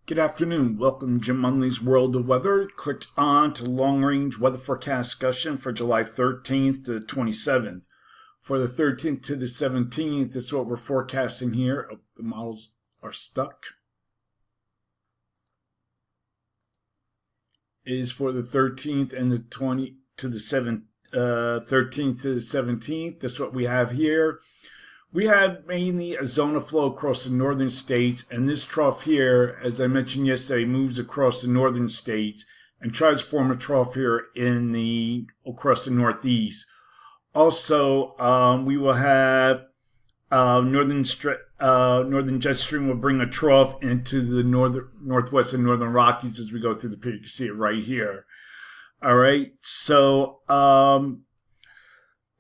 Good afternoon. Welcome to Jim Munley's World of Weather. Clicked on to long-range weather forecast discussion for July 13th to the 27th. For the 13th to the 17th, this is what we're forecasting here. Oh, the models are stuck. Is for the 13th and the 13th to the 17th. That's what we have here. We had mainly a zone of flow across the northern states, and this trough here, as I mentioned yesterday, moves across the northern states and tries to form a trough here across the northeast. Also, we will have northern jet stream will bring a trough into the northwest and northern Rockies as we go through the period. You can see it right here. All right, so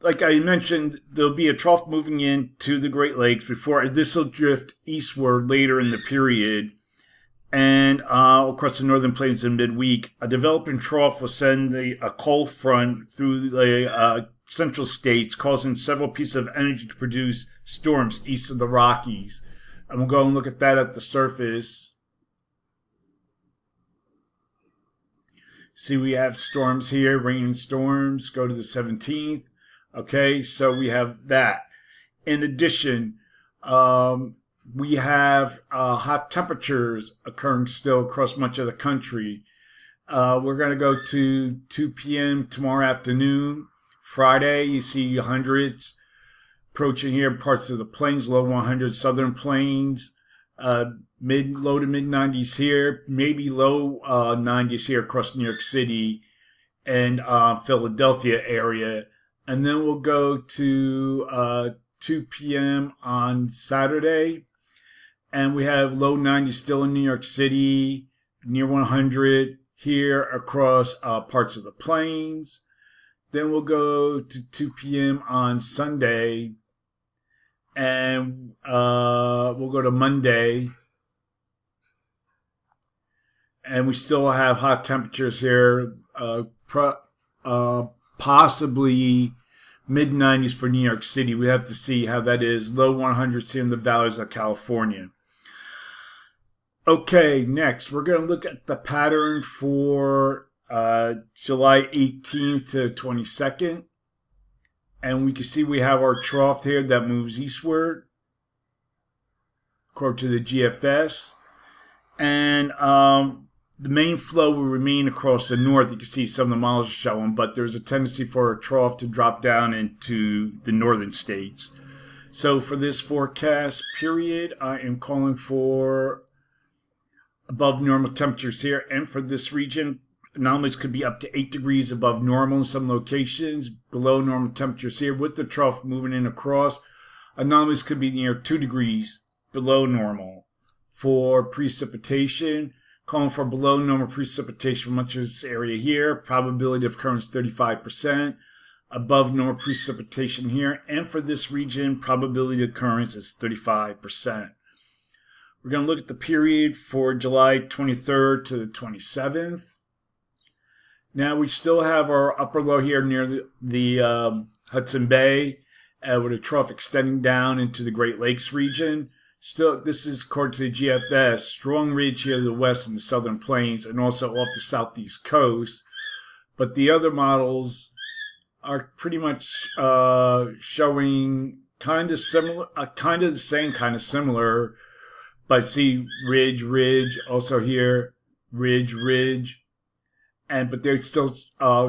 like I mentioned, there'll be a trough moving into the Great Lakes before this will drift eastward later in the period, and across the northern plains in midweek. A developing trough will send a cold front through the central states, causing several pieces of energy to produce storms east of the Rockies. And we'll go and look at that at the surface. See, we have storms here, raining storms. Go to the 17th. Okay, so we have that. In addition, we have hot temperatures occurring still across much of the country. We're going to go to 2 p.m. tomorrow afternoon. Friday, you see hundreds approaching here in parts of the plains, low 100 southern plains, low to mid 90s here, maybe low 90s here across New York City and Philadelphia area. And then we'll go to 2 p.m. on Saturday, and we have low 90s still in New York City, near 100 here across parts of the plains. Then we'll go to 2 p.m. on Sunday, and we'll go to Monday, and we still have hot temperatures here, possibly mid-90s for New York City. We have to see how that is. Low 100s here in the valleys of California. Okay, next we're going to look at the pattern for July 18th to 22nd. And we can see we have our trough here that moves eastward, according to the GFS. And the main flow will remain across the north. You can see some of the models are showing, but there's a tendency for a trough to drop down into the northern states. So for this forecast period, I am calling for above normal temperatures here. And for this region, anomalies could be up to 8 degrees above normal in some locations, below normal temperatures here. With the trough moving in across, anomalies could be near 2 degrees below normal. For precipitation, calling for below normal precipitation for much of this area here. Probability of occurrence 35%. Above normal precipitation here. And for this region, probability of occurrence is 35%. We're going to look at the period for July 23rd to the 27th. Now we still have our upper low here near the Hudson Bay, with a trough extending down into the Great Lakes region. Still, this is according to the GFS, strong ridge here to the west and the southern plains, and also off the southeast coast. But the other models are pretty much showing kind of similar, kind of the same, kind of similar. But see, ridge, also here, ridge, but they still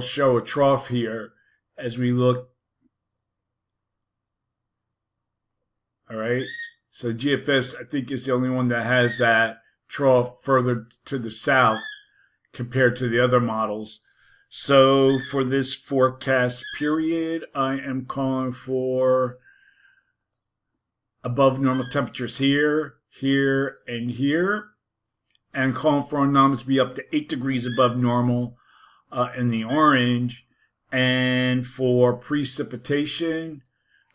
show a trough here as we look. All right. So GFS, I think, is the only one that has that trough further to the south compared to the other models. So for this forecast period, I am calling for above normal temperatures here, and here, and calling for anomalies to be up to 8 degrees above normal in the orange. And for precipitation,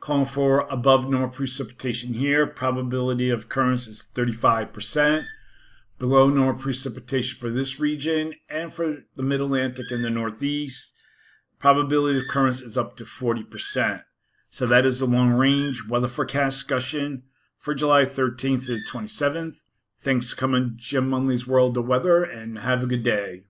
calling for above normal precipitation here. Probability of occurrence is 35%. Below normal precipitation for this region. And for the Mid-Atlantic and the Northeast, probability of occurrence is up to 40%. So that is the long range weather forecast discussion for July 13th to the 27th. Thanks for coming, Jim Munley's World of Weather, and have a good day.